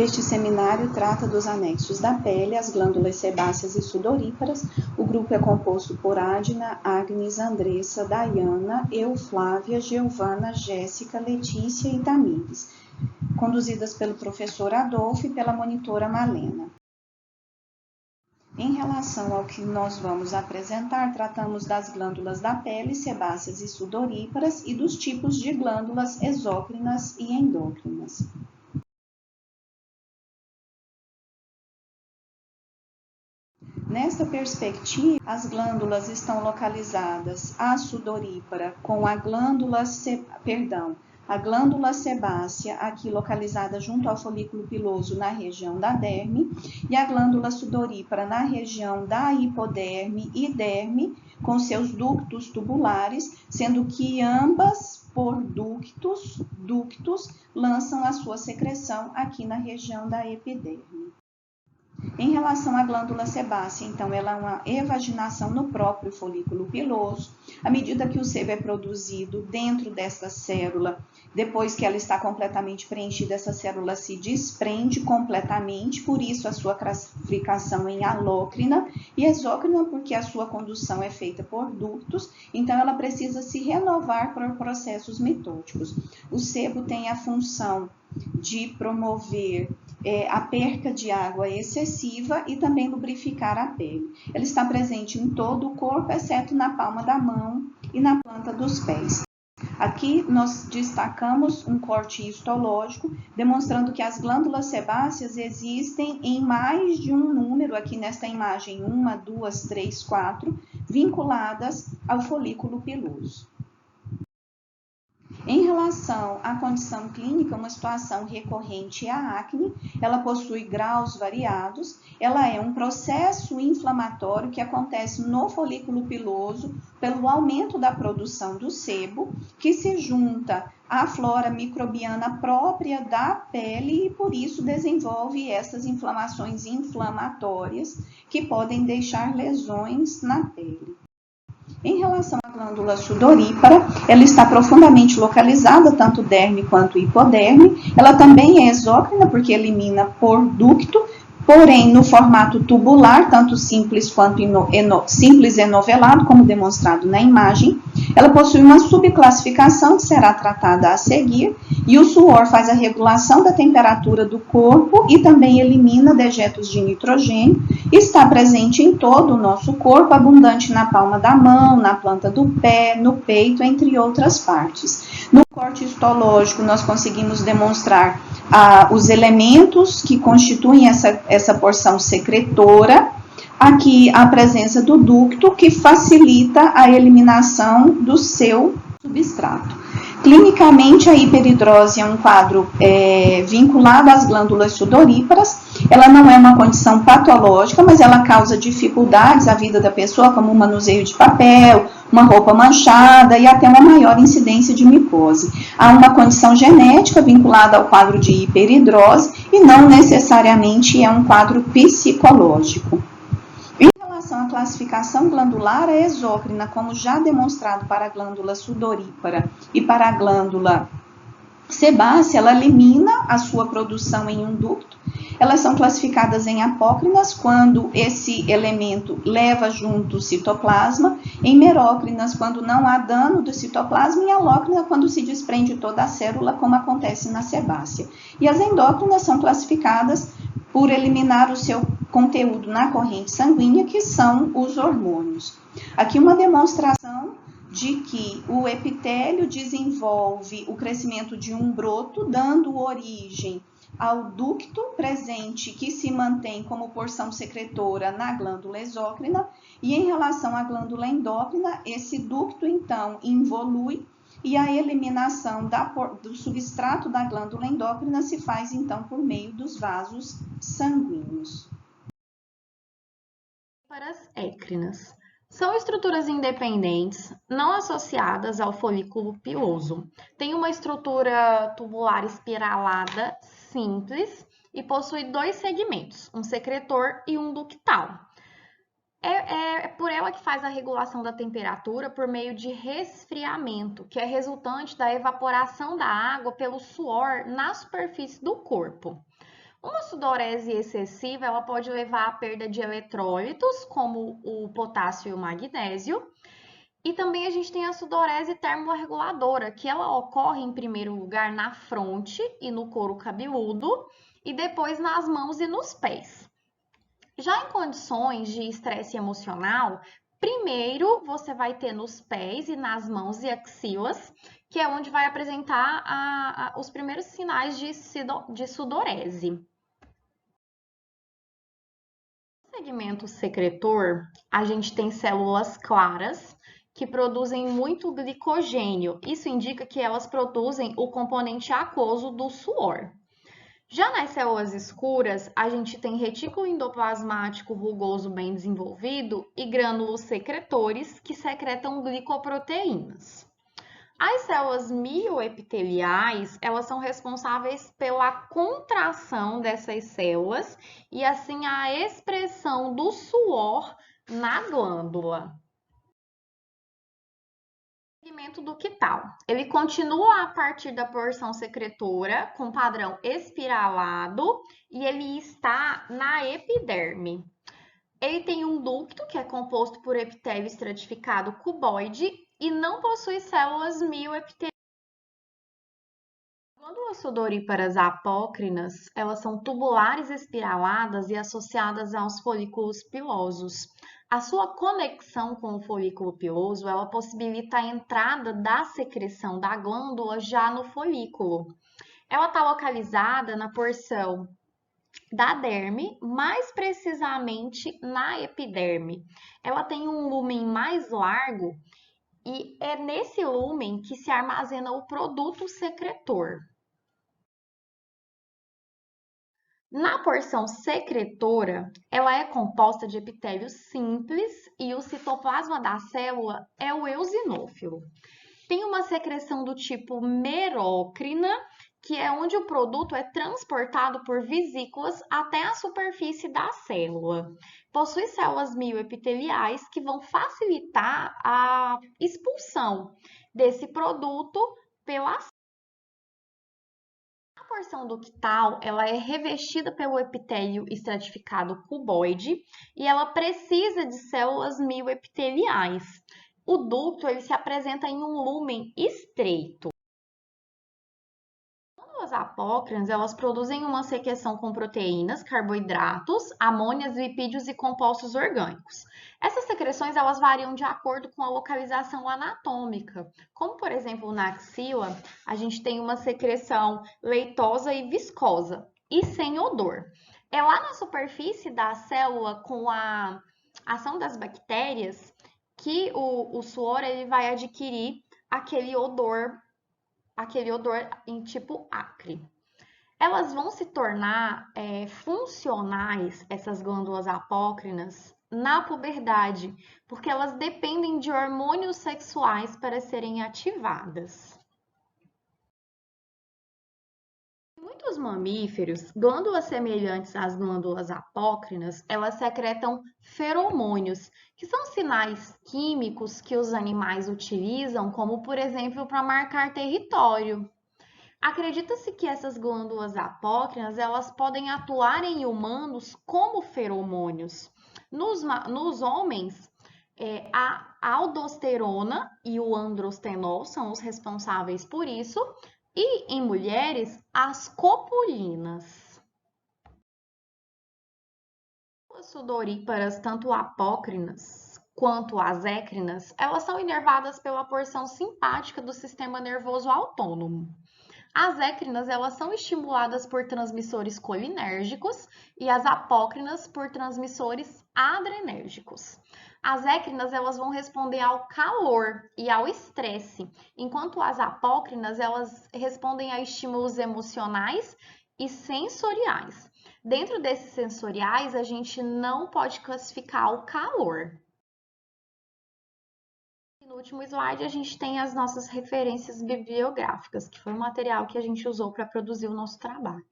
Este seminário trata dos anexos da pele, as glândulas sebáceas e sudoríparas. O grupo é composto por Adna, Agnes, Andressa, Dayana, eu, Flávia, Giovana, Jéssica, Letícia e Tamires, conduzidas pelo professor Adolfo e pela monitora Malena. Em relação ao que nós vamos apresentar, tratamos das glândulas da pele, sebáceas e sudoríparas, e dos tipos de glândulas exócrinas e endócrinas. Nesta perspectiva, as glândulas estão localizadas, a sudorípara com a glândula sebácea, aqui localizada junto ao folículo piloso na região da derme, e a glândula sudorípara na região da hipoderme e derme, com seus ductos tubulares, sendo que ambas, por ductos, lançam a sua secreção aqui na região da epiderme. Em relação à glândula sebácea, então, ela é uma evaginação no próprio folículo piloso. À medida que o sebo é produzido dentro dessa célula, depois que ela está completamente preenchida, essa célula se desprende completamente, por isso a sua classificação em alócrina e exócrina, porque a sua condução é feita por ductos, então ela precisa se renovar por processos mitóticos. O sebo tem a função de promover a perca de água excessiva e também lubrificar a pele. Ela está presente em todo o corpo, exceto na palma da mão e na planta dos pés. Aqui nós destacamos um corte histológico, demonstrando que as glândulas sebáceas existem em mais de um número, aqui nesta imagem, 1, 2, 3, 4, vinculadas ao folículo piloso. Em relação à condição clínica, uma situação recorrente é a acne. Ela possui graus variados, ela é um processo inflamatório que acontece no folículo piloso pelo aumento da produção do sebo, que se junta à flora microbiana própria da pele e por isso desenvolve essas inflamações inflamatórias que podem deixar lesões na pele. Em relação à glândula sudorípara, ela está profundamente localizada, tanto derme quanto hipoderme. Ela também é exócrina, porque elimina por ducto, porém no formato tubular, tanto simples quanto simples enovelado, como demonstrado na imagem. Ela possui uma subclassificação que será tratada a seguir, e o suor faz a regulação da temperatura do corpo e também elimina dejetos de nitrogênio. Está presente em todo o nosso corpo, abundante na palma da mão, na planta do pé, no peito, entre outras partes. No corte histológico, nós conseguimos demonstrar os elementos que constituem essa porção secretora. Aqui a presença do ducto, que facilita a eliminação do seu substrato. Clinicamente, a hiperidrose é um quadro vinculado às glândulas sudoríparas. Ela não é uma condição patológica, mas ela causa dificuldades à vida da pessoa, como o manuseio de papel, uma roupa manchada e até uma maior incidência de micose. Há uma condição genética vinculada ao quadro de hiperidrose e não necessariamente é um quadro psicológico. A classificação glandular é exócrina, como já demonstrado para a glândula sudorípara e para a glândula sebácea, ela elimina a sua produção em um ducto. Elas são classificadas em apócrinas, quando esse elemento leva junto o citoplasma, em merócrinas, quando não há dano do citoplasma, e em alócrina, quando se desprende toda a célula, como acontece na sebácea. E as endócrinas são classificadas por eliminar o seu conteúdo na corrente sanguínea, que são os hormônios. Aqui uma demonstração de que o epitélio desenvolve o crescimento de um broto, dando origem ao ducto presente, que se mantém como porção secretora na glândula exócrina, e em relação à glândula endócrina, esse ducto então involui, e a eliminação do substrato da glândula endócrina se faz então por meio dos vasos sanguíneos. Para as écrinas. São estruturas independentes, não associadas ao folículo piloso. Tem uma estrutura tubular espiralada simples e possui dois segmentos, um secretor e um ductal. É por ela que faz a regulação da temperatura por meio de resfriamento, que é resultante da evaporação da água pelo suor na superfície do corpo. Uma sudorese excessiva, ela pode levar à perda de eletrólitos, como o potássio e o magnésio. E também a gente tem a sudorese termorreguladora, que ela ocorre em primeiro lugar na fronte e no couro cabeludo, e depois nas mãos e nos pés. Já em condições de estresse emocional, primeiro você vai ter nos pés e nas mãos e axilas, que é onde vai apresentar os primeiros sinais de sudorese. No segmento secretor, a gente tem células claras que produzem muito glicogênio. Isso indica que elas produzem o componente aquoso do suor. Já nas células escuras, a gente tem retículo endoplasmático rugoso bem desenvolvido e grânulos secretores que secretam glicoproteínas. As células mioepiteliais, elas são responsáveis pela contração dessas células e assim a expressão do suor na glândula. Segmento ductal. Ele continua a partir da porção secretora com padrão espiralado e ele está na epiderme. Ele tem um ducto que é composto por epitélio estratificado cuboide e não possui células mioepiteliais. Glândulas sudoríparas apócrinas, elas são tubulares espiraladas e associadas aos folículos pilosos. A sua conexão com o folículo piloso, ela possibilita a entrada da secreção da glândula já no folículo. Ela está localizada na porção da derme, mais precisamente na epiderme. Ela tem um lúmen mais largo e é nesse lúmen que se armazena o produto secretor. Na porção secretora, ela é composta de epitélio simples e o citoplasma da célula é o eosinófilo. Tem uma secreção do tipo merócrina, que é onde o produto é transportado por vesículas até a superfície da célula. Possui células mioepiteliais que vão facilitar a expulsão desse produto pela célula. A porção ductal, ela é revestida pelo epitélio estratificado cuboide e ela precisa de células mioepiteliais. O ducto ele se apresenta em um lúmen estreito. As apócrinas, elas produzem uma secreção com proteínas, carboidratos, amônias, lipídios e compostos orgânicos. Essas secreções elas variam de acordo com a localização anatômica. Como, por exemplo, na axila, a gente tem uma secreção leitosa e viscosa e sem odor. É lá na superfície da célula, com a ação das bactérias, que o suor ele vai adquirir aquele odor em tipo acre. Elas vão se tornar funcionais, essas glândulas apócrinas, na puberdade, porque elas dependem de hormônios sexuais para serem ativadas. Em muitos mamíferos, glândulas semelhantes às glândulas apócrinas, elas secretam feromônios, que são sinais químicos que os animais utilizam, como por exemplo para marcar território. Acredita-se que essas glândulas apócrinas elas podem atuar em humanos como feromônios. Nos homens, a aldosterona e o androstenol são os responsáveis por isso, e em mulheres, as copulinas. As sudoríparas, tanto apócrinas quanto as écrinas, elas são inervadas pela porção simpática do sistema nervoso autônomo. As écrinas elas são estimuladas por transmissores colinérgicos e as apócrinas por transmissores adrenérgicos. As écrinas elas vão responder ao calor e ao estresse, enquanto as apócrinas elas respondem a estímulos emocionais e sensoriais. Dentro desses sensoriais, a gente não pode classificar o calor. No último slide, a gente tem as nossas referências bibliográficas, que foi o material que a gente usou para produzir o nosso trabalho.